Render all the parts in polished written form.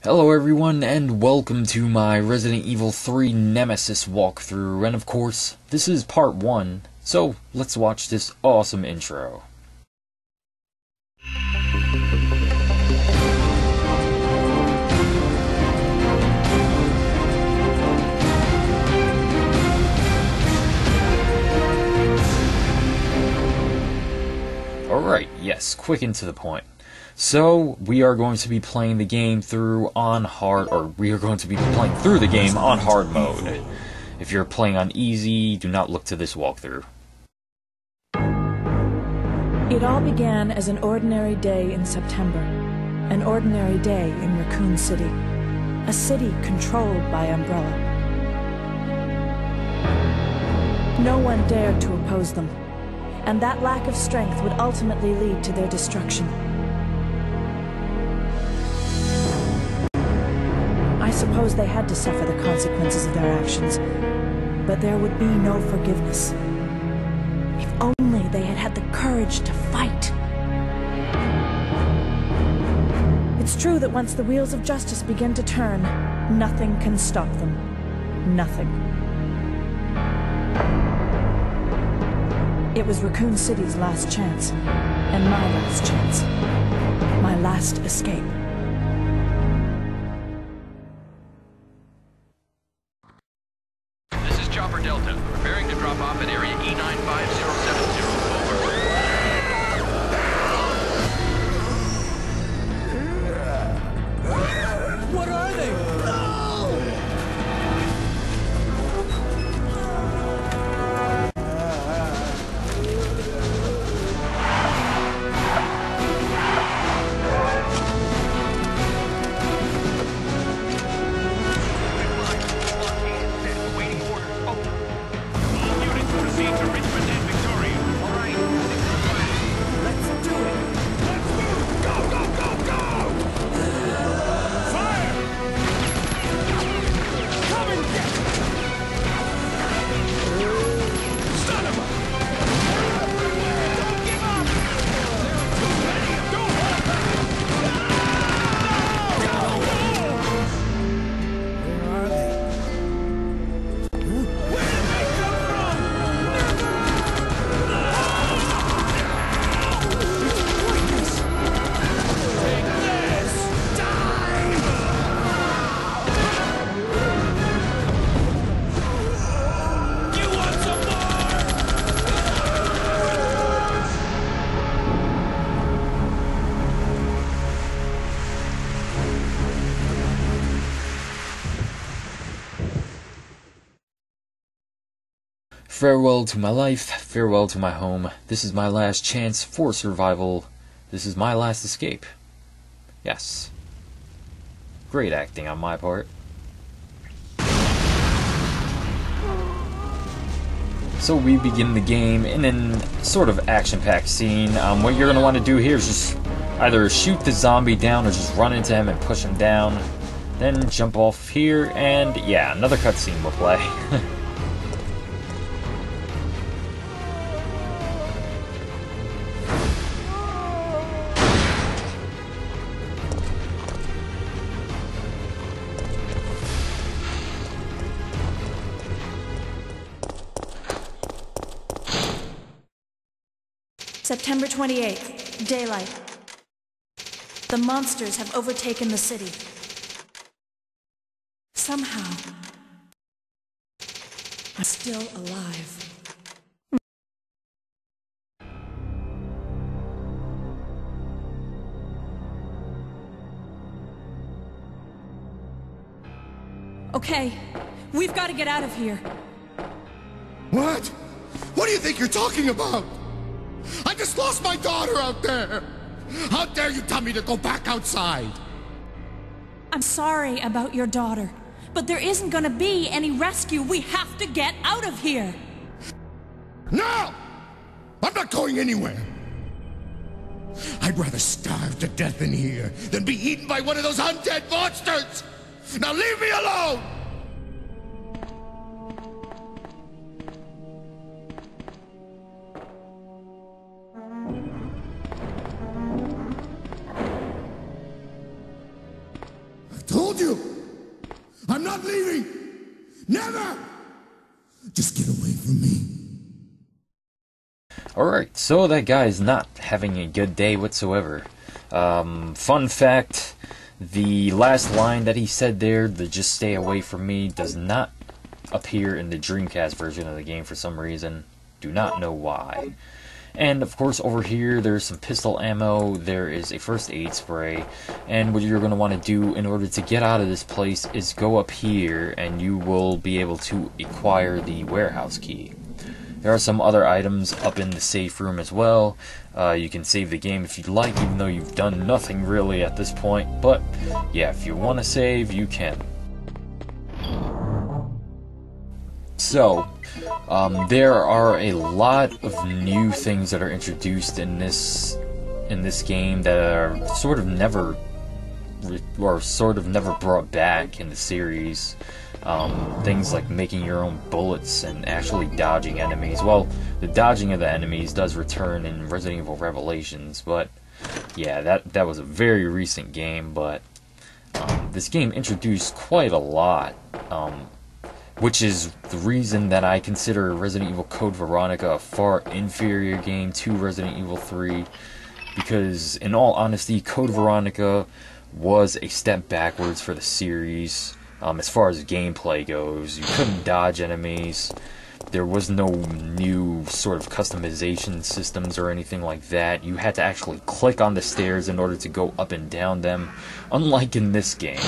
Hello everyone, and welcome to my Resident Evil 3 Nemesis walkthrough, and of course, this is part 1, so let's watch this awesome intro. Alright, yes, quick and to the point. So, we are going to be playing the game through the game on hard mode. If you're playing on easy, do not look to this walkthrough. It all began as an ordinary day in September. An ordinary day in Raccoon City. A city controlled by Umbrella. No one dared to oppose them, and that lack of strength would ultimately lead to their destruction. I suppose they had to suffer the consequences of their actions, but there would be no forgiveness. If only they had had the courage to fight. It's true that once the wheels of justice begin to turn, nothing can stop them. Nothing. It was Raccoon City's last chance, and my last chance. My last escape. Delta, preparing to drop off at area E95070. Over. What are they? Farewell to my life, farewell to my home. This is my last chance for survival. This is my last escape. Yes. Great acting on my part. So we begin the game in a sort of action-packed scene. What you're going to want to do here is just either shoot the zombie down or just run into him and push him down. Then jump off here, and yeah, another cutscene will play. September 28th, daylight. The monsters have overtaken the city. Somehow, I'm still alive. Okay, we've got to get out of here. What? What do you think you're talking about? I just lost my daughter out there! How dare you tell me to go back outside? I'm sorry about your daughter, but there isn't gonna be any rescue. We have to get out of here! No! I'm not going anywhere! I'd rather starve to death in here than be eaten by one of those undead monsters! Now leave me alone! told you! I'm not leaving! Never! Just get away from me. Alright, so that guy is not having a good day whatsoever. Fun fact, the last line that he said there, the "just stay away from me," does not appear in the Dreamcast version of the game for some reason. Do not know why. And of course over here there's some pistol ammo, there is a first aid spray, and what you're going to want to do in order to get out of this place is go up here and you will be able to acquire the warehouse key. There are some other items up in the safe room as well. You can save the game if you'd like, even though you've done nothing really at this point, but yeah, if you want to save, you can. So, there are a lot of new things that are introduced in this game that are sort of never brought back in the series. Things like making your own bullets and actually dodging enemies. Well, the dodging of the enemies does return in Resident Evil Revelations, but yeah, that was a very recent game. But this game introduced quite a lot. Which is the reason that I consider Resident Evil Code Veronica a far inferior game to Resident Evil 3, because in all honesty, Code Veronica was a step backwards for the series. As far as gameplay goes, you couldn't dodge enemies, there was no new sort of customization systems or anything like that. You had to actually click on the stairs in order to go up and down them, unlike in this game.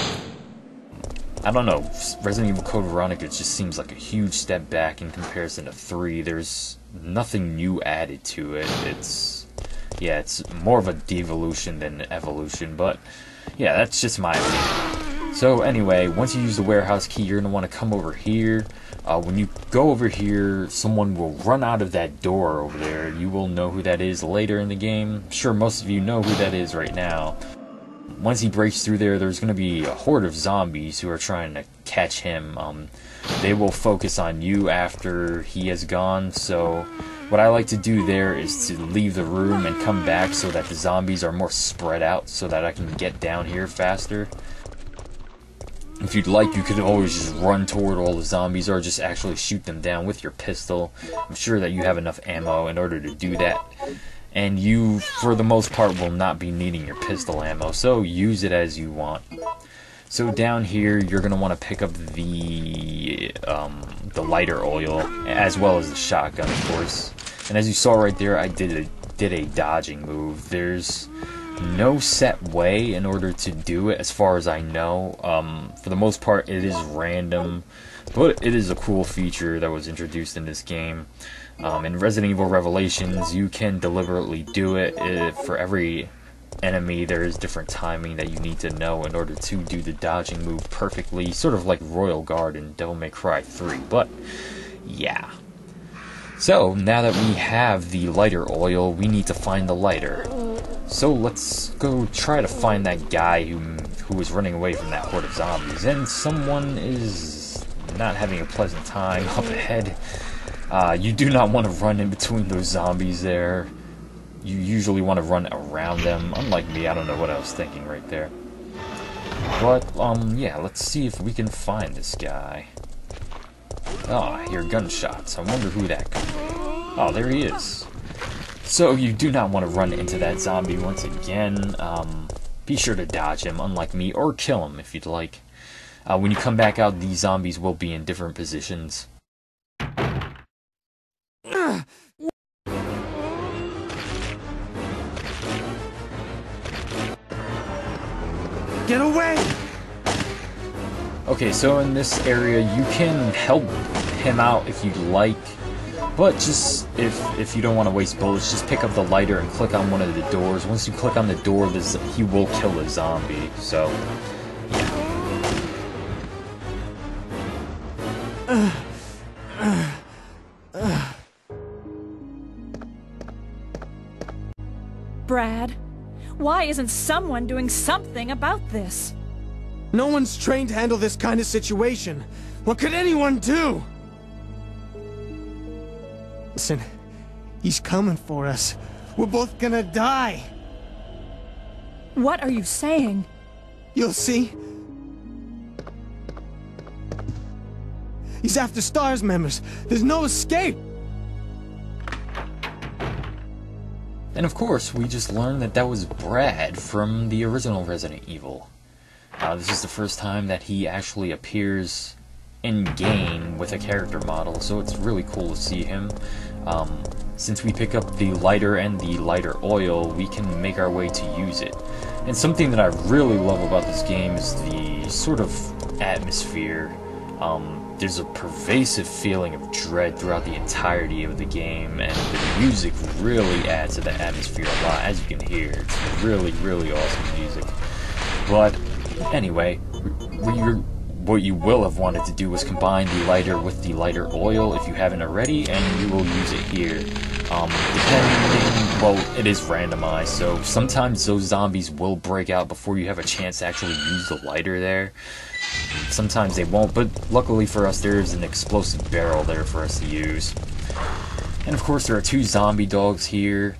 I don't know, Resident Evil Code Veronica just seems like a huge step back in comparison to 3. There's nothing new added to it. It's more of a devolution than evolution, but yeah, that's just my opinion. So anyway, once you use the warehouse key, you're going to want to come over here. When you go over here, someone will run out of that door over there. You will know who that is later in the game. I'm sure most of you know who that is right now. Once he breaks through there, there's going to be a horde of zombies who are trying to catch him. They will focus on you after he has gone, so what I like to do there is to leave the room and come back so that the zombies are more spread out so that I can get down here faster. If you'd like, you could always just run toward all the zombies or just actually shoot them down with your pistol. I'm sure that you have enough ammo in order to do that. And you, for the most part, will not be needing your pistol ammo, so use it as you want. So down here, you're going to want to pick up the lighter oil, as well as the shotgun, of course. And as you saw right there, I did a dodging move. There's no set way in order to do it, as far as I know. For the most part, it is random, but it is a cool feature that was introduced in this game. In Resident Evil Revelations, you can deliberately do it. For every enemy, there is different timing that you need to know in order to do the dodging move perfectly, sort of like Royal Guard in Devil May Cry 3, but yeah. So, now that we have the lighter oil, we need to find the lighter. So let's go try to find that guy who was running away from that horde of zombies, and someone is not having a pleasant time up ahead. You do not want to run in between those zombies there. You usually want to run around them. Unlike me, I don't know what I was thinking right there. But, yeah, let's see if we can find this guy. Oh, I hear gunshots. I wonder who that could be. Oh, there he is. So, you do not want to run into that zombie once again. Be sure to dodge him, unlike me, or kill him if you'd like. When you come back out, these zombies will be in different positions. Get away! Okay, so in this area, you can help him out if you'd like, but just if you don't want to waste bullets, just pick up the lighter and click on one of the doors. Once you click on the door, he will kill the zombie, so yeah. Brad, why isn't someone doing something about this? No one's trained to handle this kind of situation. What could anyone do? Listen, he's coming for us. We're both gonna die. What are you saying? You'll see. He's after STARS members. There's no escape. And of course, we just learned that that was Brad from the original Resident Evil. This is the first time that he actually appears in-game with a character model, so it's really cool to see him. Since we pick up the lighter and the lighter oil, we can make our way to use it. And something that I really love about this game is the sort of atmosphere. There's a pervasive feeling of dread throughout the entirety of the game, and the music really adds to the atmosphere a lot, as you can hear. It's really, really awesome music. But anyway, what you will have wanted to do was combine the lighter with the lighter oil if you haven't already, and you will use it here. Depending, well, it is randomized, so sometimes those zombies will break out before you have a chance to actually use the lighter there. Sometimes they won't, but luckily for us, there is an explosive barrel there for us to use. And of course, there are two zombie dogs here.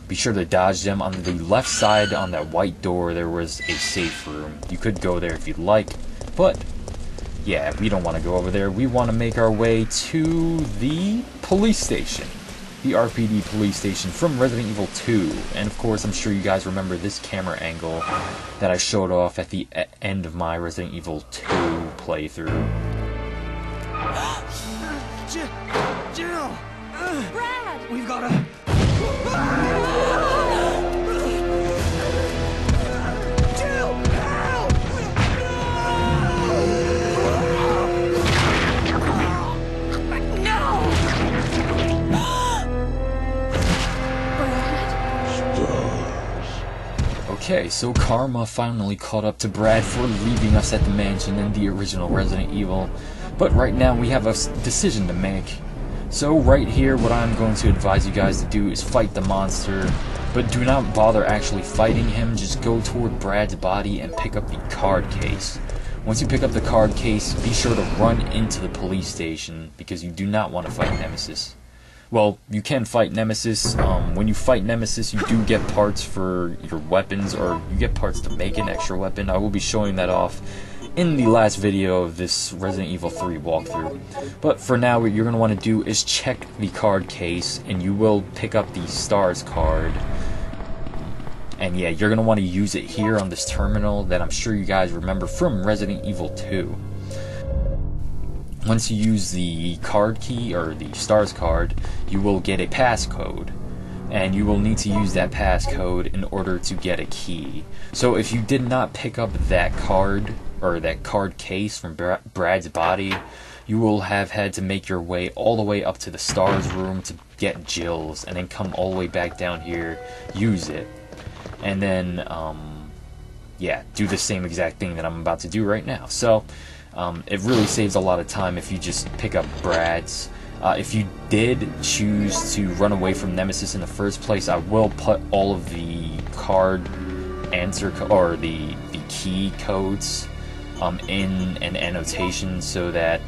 Be sure to dodge them. On the left side, on that white door, there was a safe room. You could go there if you'd like, but yeah, we don't want to go over there. We want to make our way to the police station. The RPD police station from Resident Evil 2. And of course, I'm sure you guys remember this camera angle that I showed off at the end of my Resident Evil 2 playthrough. Jill! Brad! We've gotta... Jill! Help! Okay, so karma finally caught up to Brad for leaving us at the mansion in the original Resident Evil. But right now we have a decision to make. So right here, what I'm going to advise you guys to do is fight the monster, but do not bother actually fighting him. Just go toward Brad's body and pick up the card case. Once you pick up the card case, be sure to run into the police station, because you do not want to fight Nemesis. Well, you can fight Nemesis. When you fight Nemesis, you do get parts for your weapons, or you get parts to make an extra weapon. I will be showing that off in the last video of this Resident Evil 3 walkthrough. But for now, what you're going to want to do is check the card case, and you will pick up the STARS card. And yeah, you're going to want to use it here on this terminal that I'm sure you guys remember from Resident Evil 2. Once you use the card key, or the STARS card, you will get a passcode. And you will need to use that passcode in order to get a key. So if you did not pick up that card, or that card case from Brad's body, you will have had to make your way all the way up to the STARS room to get Jill's, and then come all the way back down here, use it, and then, yeah, do the same exact thing that I'm about to do right now. So, it really saves a lot of time if you just pick up Brad's. If you did choose to run away from Nemesis in the first place, I will put all of the card answer, or the key codes in an annotation, so that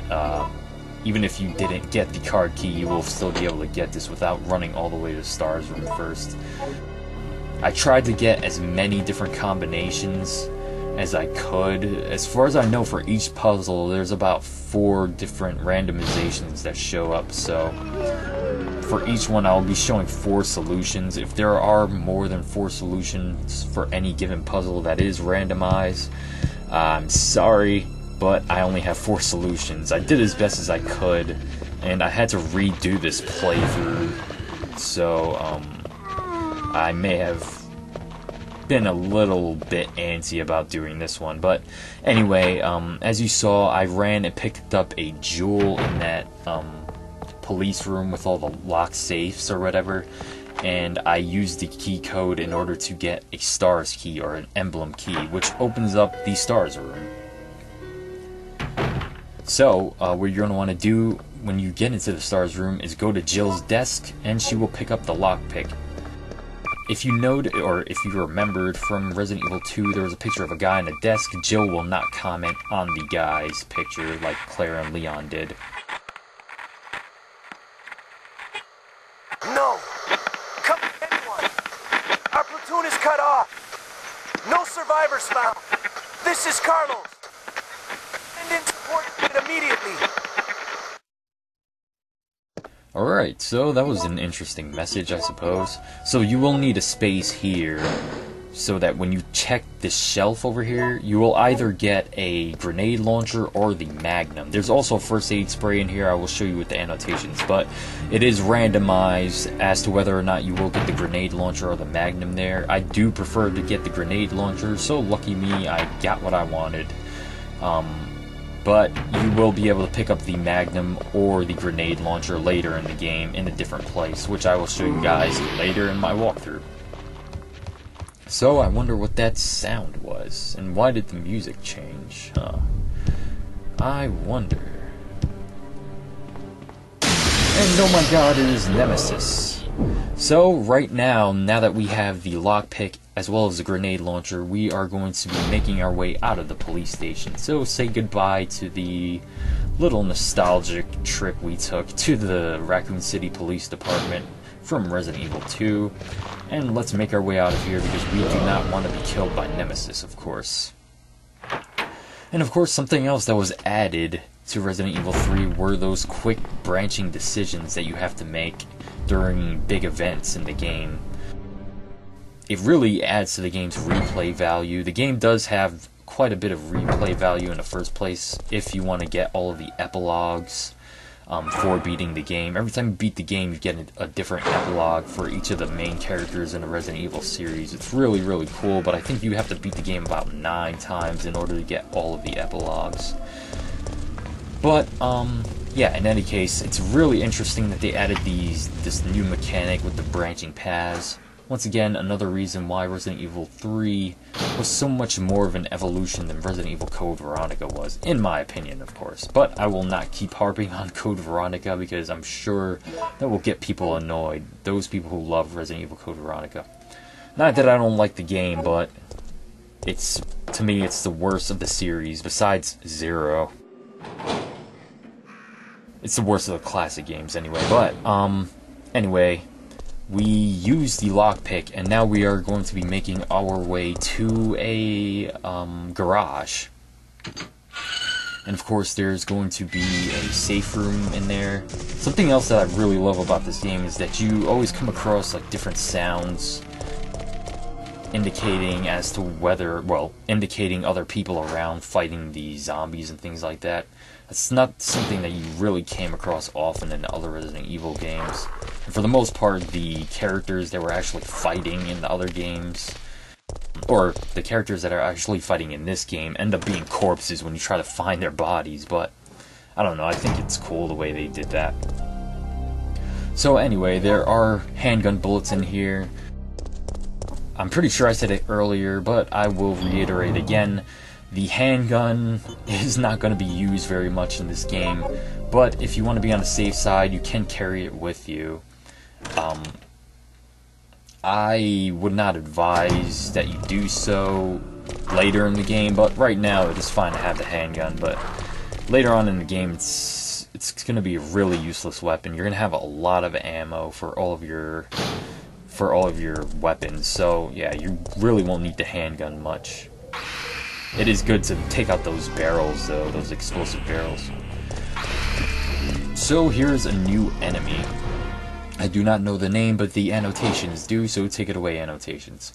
even if you didn't get the card key, you will still be able to get this without running all the way to the STARS room first. I tried to get as many different combinations as I could. As far as I know, for each puzzle, there's about 4 different randomizations that show up, so for each one I'll be showing 4 solutions. If there are more than 4 solutions for any given puzzle that is randomized, I'm sorry, but I only have 4 solutions. I did as best as I could, and I had to redo this playthrough, so I may have been a little bit antsy about doing this one. But anyway, as you saw, I ran and picked up a jewel in that police room with all the locked safes or whatever, and I used the key code in order to get a STARS key, or an emblem key, which opens up the STARS room. So what you're going to want to do when you get into the STARS room is go to Jill's desk, and she will pick up the lockpick. If you noted, or if you remembered from Resident Evil 2, there was a picture of a guy on a desk. Jill will not comment on the guy's picture like Claire and Leon did. No! Come anyone! Our platoon is cut off! No survivors found! This is Carlos! Send in support immediately! Alright, so that was an interesting message, I suppose. So you will need a space here, so that when you check this shelf over here, you will either get a grenade launcher or the Magnum. There's also a first aid spray in here, I will show you with the annotations, but it is randomized as to whether or not you will get the grenade launcher or the Magnum there. I do prefer to get the grenade launcher, so lucky me, I got what I wanted. But you will be able to pick up the Magnum or the grenade launcher later in the game in a different place, which I will show you guys later in my walkthrough. So I wonder what that sound was, and why did the music change? I wonder. And oh my god, it is Nemesis. So right now that we have the lockpick as well as the grenade launcher, we are going to be making our way out of the police station. So say goodbye to the little nostalgic trip we took to the Raccoon City Police Department from Resident Evil 2. And let's make our way out of here because we do not want to be killed by Nemesis, of course. And of course, something else that was added to Resident Evil 3 were those quick branching decisions that you have to make during big events in the game. It really adds to the game's replay value. The game does have quite a bit of replay value in the first place if you want to get all of the epilogues for beating the game. Every time you beat the game, you get a different epilogue for each of the main characters in the Resident Evil series. It's really, really cool, but I think you have to beat the game about 9 times in order to get all of the epilogues. But, yeah, in any case, it's really interesting that they added this new mechanic with the branching paths. Once again, another reason why Resident Evil 3 was so much more of an evolution than Resident Evil Code Veronica was, in my opinion, of course. But I will not keep harping on Code Veronica because I'm sure that will get people annoyed, those people who love Resident Evil Code Veronica. Not that I don't like the game, but to me, it's the worst of the series, besides Zero. It's the worst of the classic games anyway, but, anyway, we used the lockpick, and now we are going to be making our way to a, garage. And of course, there's going to be a safe room in there. Something else that I really love about this game is that you always come across, like, different sounds indicating as to whether, well, indicating other people around fighting the zombies and things like that. It's not something that you really came across often in the other Resident Evil games. And for the most part, the characters that were actually fighting in the other games, or the characters that are actually fighting in this game, end up being corpses when you try to find their bodies, but I don't know, I think it's cool the way they did that. So anyway, there are handgun bullets in here. I'm pretty sure I said it earlier, but I will reiterate again. The handgun is not going to be used very much in this game, but if you want to be on the safe side, you can carry it with you. I would not advise that you do so later in the game, but right now it is fine to have the handgun, but later on in the game it's going to be a really useless weapon. You're going to have a lot of ammo for all of your weapons, so yeah, you really won't need the handgun much. It is good to take out those barrels, though, those explosive barrels. So here's a new enemy. I do not know the name, but the annotations do, so take it away, annotations.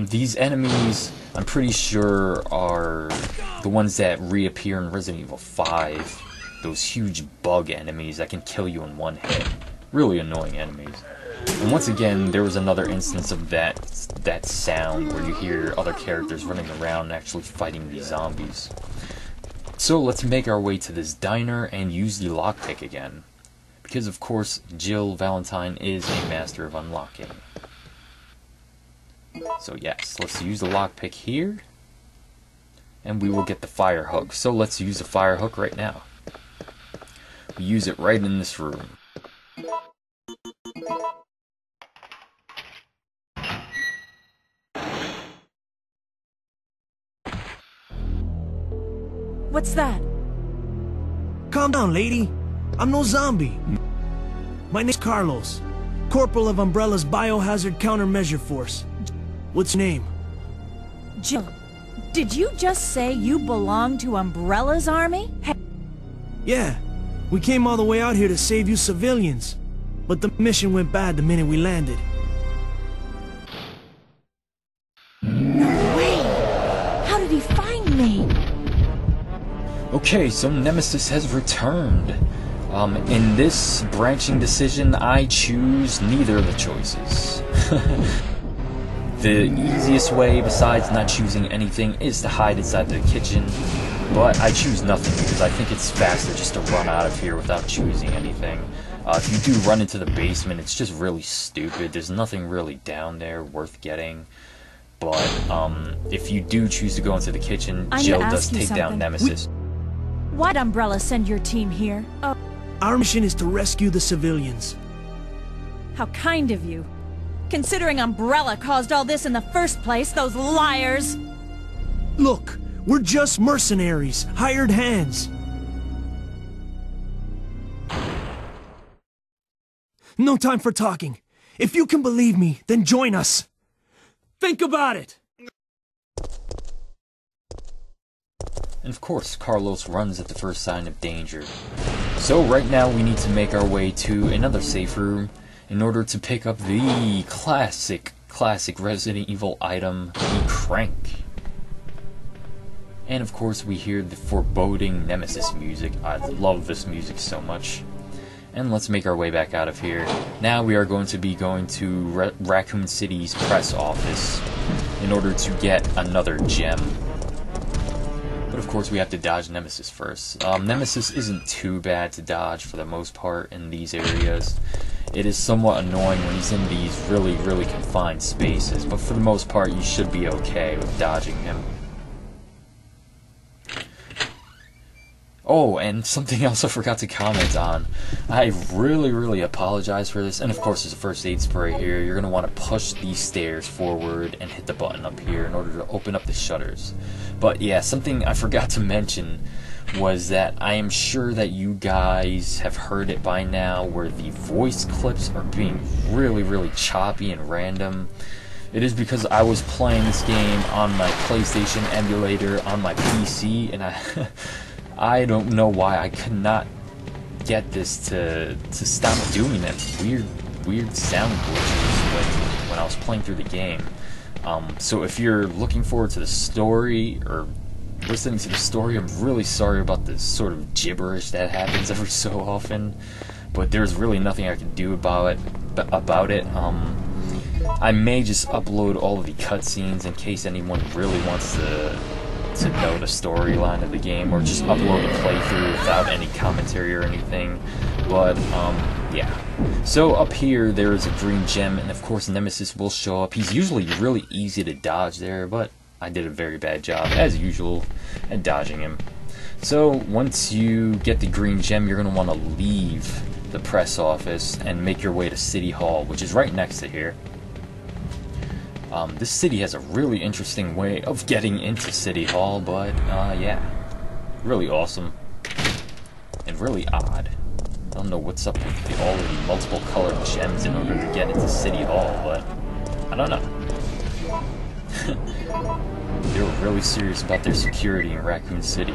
These enemies, I'm pretty sure, are the ones that reappear in Resident Evil 5. Those huge bug enemies that can kill you in one hit. Really annoying enemies. And once again, there was another instance of that sound where you hear other characters running around actually fighting these zombies. So let's make our way to this diner and use the lockpick again. Because of course, Jill Valentine is a master of unlocking. So yes, let's use the lockpick here. And we will get the fire hook. So let's use the fire hook right now. We use it right in this room. What's that? Calm down, lady. I'm no zombie. My name's Carlos, Corporal of Umbrella's Biohazard Countermeasure Force. What's your name? Jill, did you just say you belong to Umbrella's army? Yeah, we came all the way out here to save you civilians. but the mission went bad the minute we landed. No way! How did he find me? Okay, so Nemesis has returned. In this branching decision, I choose neither of the choices. The easiest way, besides not choosing anything, is to hide inside the kitchen. But I choose nothing because I think it's faster just to run out of here without choosing anything. If you do run into the basement, it's just really stupid. There's nothing really down there worth getting. But if you do choose to go into the kitchen, Jill does take down Nemesis. Why'd Umbrella send your team here? Oh, Our mission is to rescue the civilians. how kind of you. Considering Umbrella caused all this in the first place, those liars! Look, we're just mercenaries, hired hands. No time for talking. If you can believe me, then join us. Think about it! And of course, Carlos runs at the first sign of danger. So right now we need to make our way to another safe room in order to pick up the classic Resident Evil item, the crank. And of course we hear the foreboding Nemesis music. I love this music so much. And let's make our way back out of here. Now we are going to be going to Raccoon City's press office in order to get another gem. But of course we have to dodge Nemesis first. Nemesis isn't too bad to dodge for the most part in these areas. It is somewhat annoying when he's in these really confined spaces, but for the most part you should be okay with dodging him. Oh, and something else I forgot to comment on. I really apologize for this. And of course there's a first aid spray here. You're going to want to push these stairs forward and hit the button up here in order to open up the shutters. But yeah, something I forgot to mention was that I am sure that you guys have heard it by now where the voice clips are being really choppy and random. It is because I was playing this game on my PlayStation emulator on my PC, and I don't know why I could not get this to stop doing that weird sound glitches when I was playing through the game. So if you're looking forward to the story or listening to the story, I'm really sorry about the sort of gibberish that happens every so often. But there's really nothing I can do about it. I may just upload all of the cutscenes in case anyone really wants to know the storyline of the game, or just upload a playthrough without any commentary or anything. But yeah. So up here there is a green gem, and of course Nemesis will show up. He's usually really easy to dodge there, but I did a very bad job, as usual, at dodging him. So once you get the green gem, you're going to want to leave the press office and make your way to City Hall, which is right next to here. This city has a really interesting way of getting into City Hall, but yeah, really awesome and really odd. I don't know what's up with all of the multiple colored gems in order to get into City Hall, but I don't know. They were really serious about their security in Raccoon City.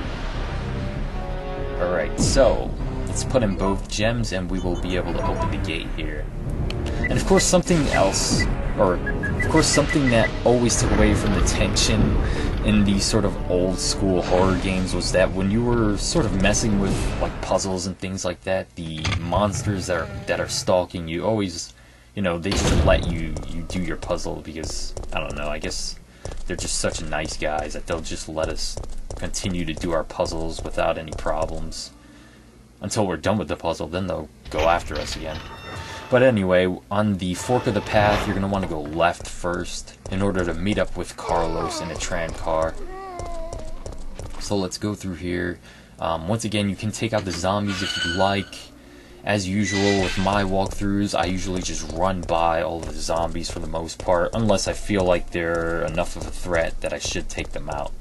Alright, so let's put in both gems and we will be able to open the gate here. And of course something else, or of course something that always took away from the tension in these sort of old school horror games was that when you were sort of messing with like puzzles and things like that, the monsters that are stalking you always, you know, they just let you do your puzzle because, I don't know, I guess they're just such nice guys that they'll just let us continue to do our puzzles without any problems until we're done with the puzzle. Then they'll go after us again. But anyway, on the fork of the path, you're going to want to go left first in order to meet up with Carlos in a tram car. So let's go through here. Once again, you can take out the zombies if you like. As usual with my walkthroughs, I usually just run by all of the zombies for the most part, unless I feel like they're enough of a threat that I should take them out.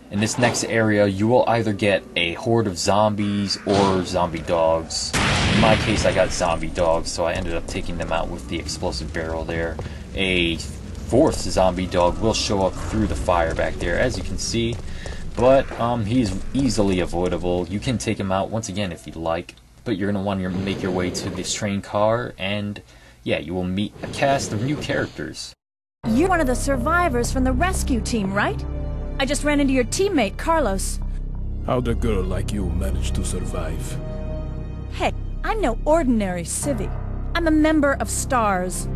In this next area, you will either get a horde of zombies or zombie dogs. In my case, I got zombie dogs, so I ended up taking them out with the explosive barrel there. A fourth zombie dog will show up through the fire back there, as you can see. But he's easily avoidable. You can take him out once again if you like. but you're going to want to make your way to this train car, and yeah, you will meet a cast of new characters. You're one of the survivors from the rescue team, right? I just ran into your teammate, Carlos. How'd a girl like you manage to survive? Hey, I'm no ordinary civvy. I'm a member of STARS.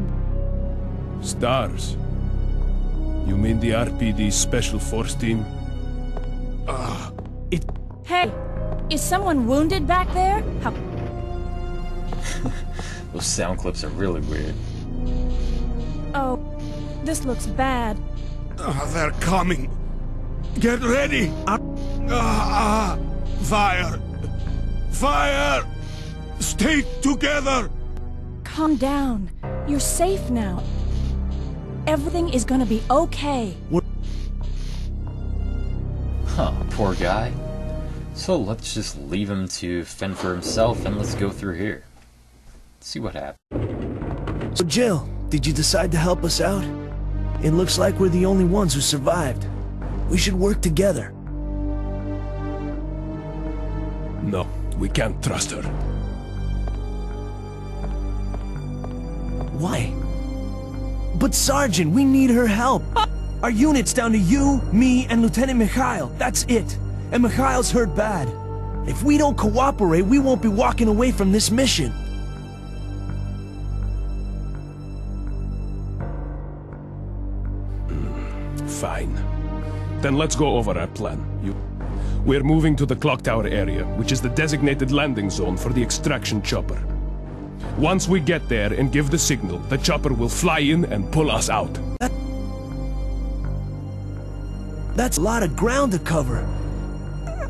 Stars? You mean the RPD Special Force Team? Hey, is someone wounded back there? How... Those sound clips are really weird. Oh, this looks bad. They're coming. Get ready. Fire. Fire. Stay together. Calm down. You're safe now. Everything is gonna be okay. Huh, poor guy. So let's just leave him to fend for himself, and let's go through here. See what happens. So Jill, did you decide to help us out? It looks like we're the only ones who survived. We should work together. No, we can't trust her. Why? But Sergeant, we need her help. Our unit's down to you, me, and Lieutenant Mikhail. That's it. And Mikhail's hurt bad. If we don't cooperate, we won't be walking away from this mission. Fine. Then let's go over our plan. We're moving to the clock tower area, which is the designated landing zone for the extraction chopper. Once we get there and give the signal, the chopper will fly in and pull us out. That's a lot of ground to cover.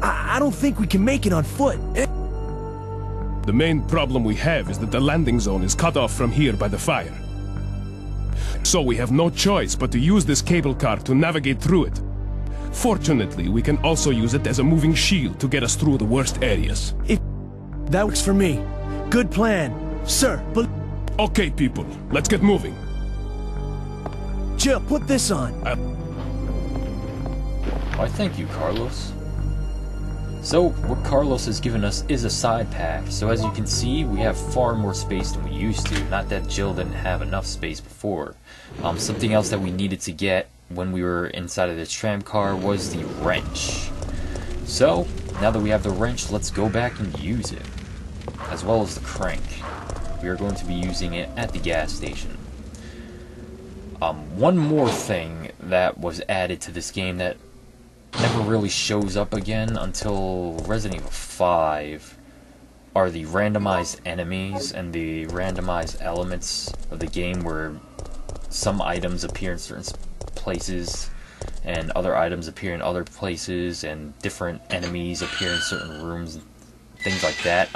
I don't think we can make it on foot. The main problem we have is that the landing zone is cut off from here by the fire. So we have no choice but to use this cable car to navigate through it. Fortunately, we can also use it as a moving shield to get us through the worst areas. That works for me. Good plan, sir. But okay, people, let's get moving. Jill, put this on. Why, thank you, Carlos. So, what Carlos has given us is a side pack. So as you can see, we have far more space than we used to. Not that Jill didn't have enough space before. Something else that we needed to get when we were inside of this tram car was the wrench. So, now that we have the wrench, let's go back and use it. As well as the crank. We are going to be using it at the gas station. One more thing that was added to this game that never really shows up again until Resident Evil 5 are the randomized enemies and the randomized elements of the game, where some items appear in certain places and other items appear in other places, and different enemies appear in certain rooms and things like that.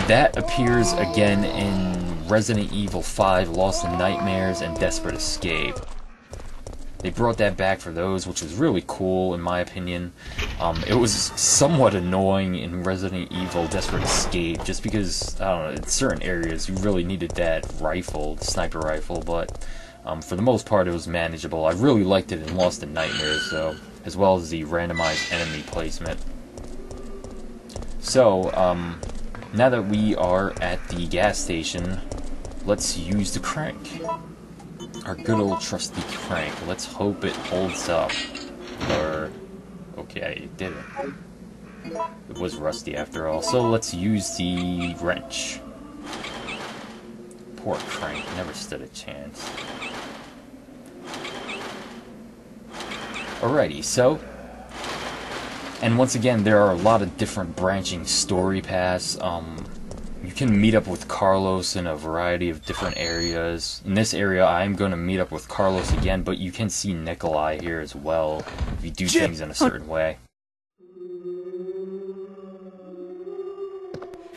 That appears again in Resident Evil 5 Lost in Nightmares and Desperate Escape. They brought that back for those, which was really cool in my opinion. It was somewhat annoying in Resident Evil Desperate Escape, just because, I don't know, in certain areas you really needed that rifle, the sniper rifle, but for the most part it was manageable. I really liked it in Lost in Nightmares, though, as well as the randomized enemy placement. So, now that we are at the gas station, let's use the crank. Our good old trusty crank. Let's hope it holds up. Or, okay, it didn't. It was rusty after all. So let's use the wrench. Poor crank, never stood a chance. Alrighty, so, and once again, there are a lot of different branching story paths. You can meet up with Carlos in a variety of different areas. In this area, I'm going to meet up with Carlos again, but you can see Nikolai here as well if you do things in a certain way.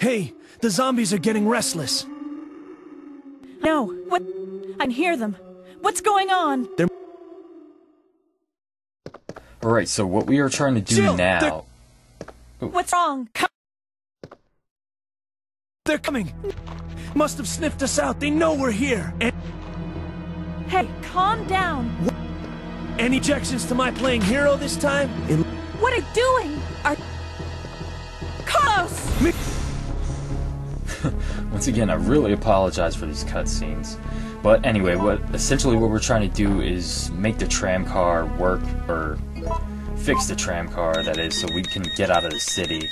Hey, the zombies are getting restless. No, what? I can hear them. What's going on? Alright, so what we are trying to do now... What's wrong? They're coming! Must have sniffed us out. They know we're here. Hey, calm down. Any objections to my playing hero this time? What are you doing? Carlos! Once again, I really apologize for these cutscenes. But anyway, essentially what we're trying to do is make the tram car work, or fix the tram car, that is, so we can get out of the city.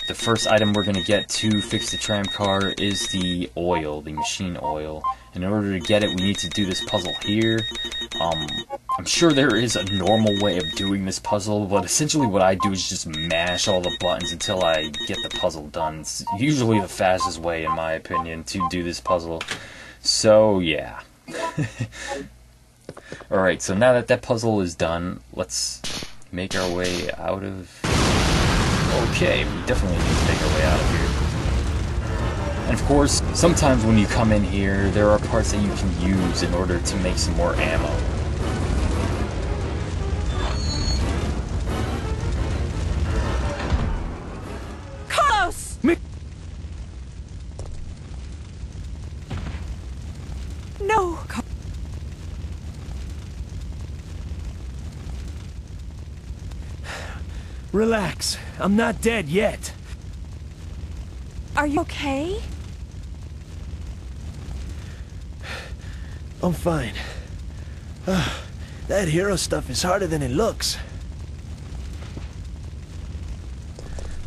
The first item we're going to get to fix the tram car is the oil, the machine oil. And in order to get it, we need to do this puzzle here. I'm sure there is a normal way of doing this puzzle, but essentially what I do is just mash all the buttons until I get the puzzle done. It's usually the fastest way, in my opinion, to do this puzzle. So, yeah. Alright, so now that that puzzle is done, let's make our way out of... Okay, we definitely need to make our way out of here. And of course, sometimes when you come in here, there are parts that you can use in order to make some more ammo. Carlos! No! Relax. I'm not dead yet. Are you okay? I'm fine. That hero stuff is harder than it looks.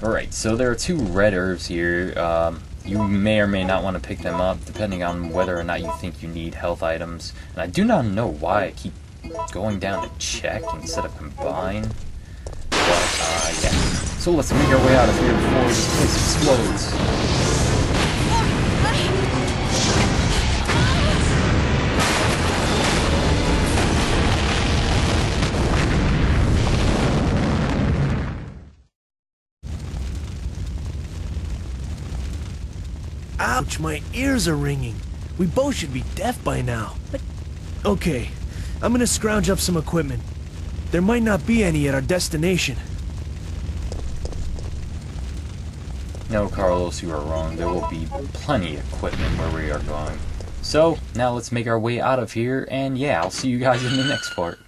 Alright, so there are 2 red herbs here. You may or may not want to pick them up, depending on whether or not you think you need health items. And I do not know why I keep going down to check instead of combine. But, yeah. So let's make our way out of here before this place explodes. Ouch, my ears are ringing. We both should be deaf by now. But okay, I'm gonna scrounge up some equipment. There might not be any at our destination. No, Carlos, you are wrong. There will be plenty of equipment where we are going. So, now let's make our way out of here, and yeah, I'll see you guys in the next part.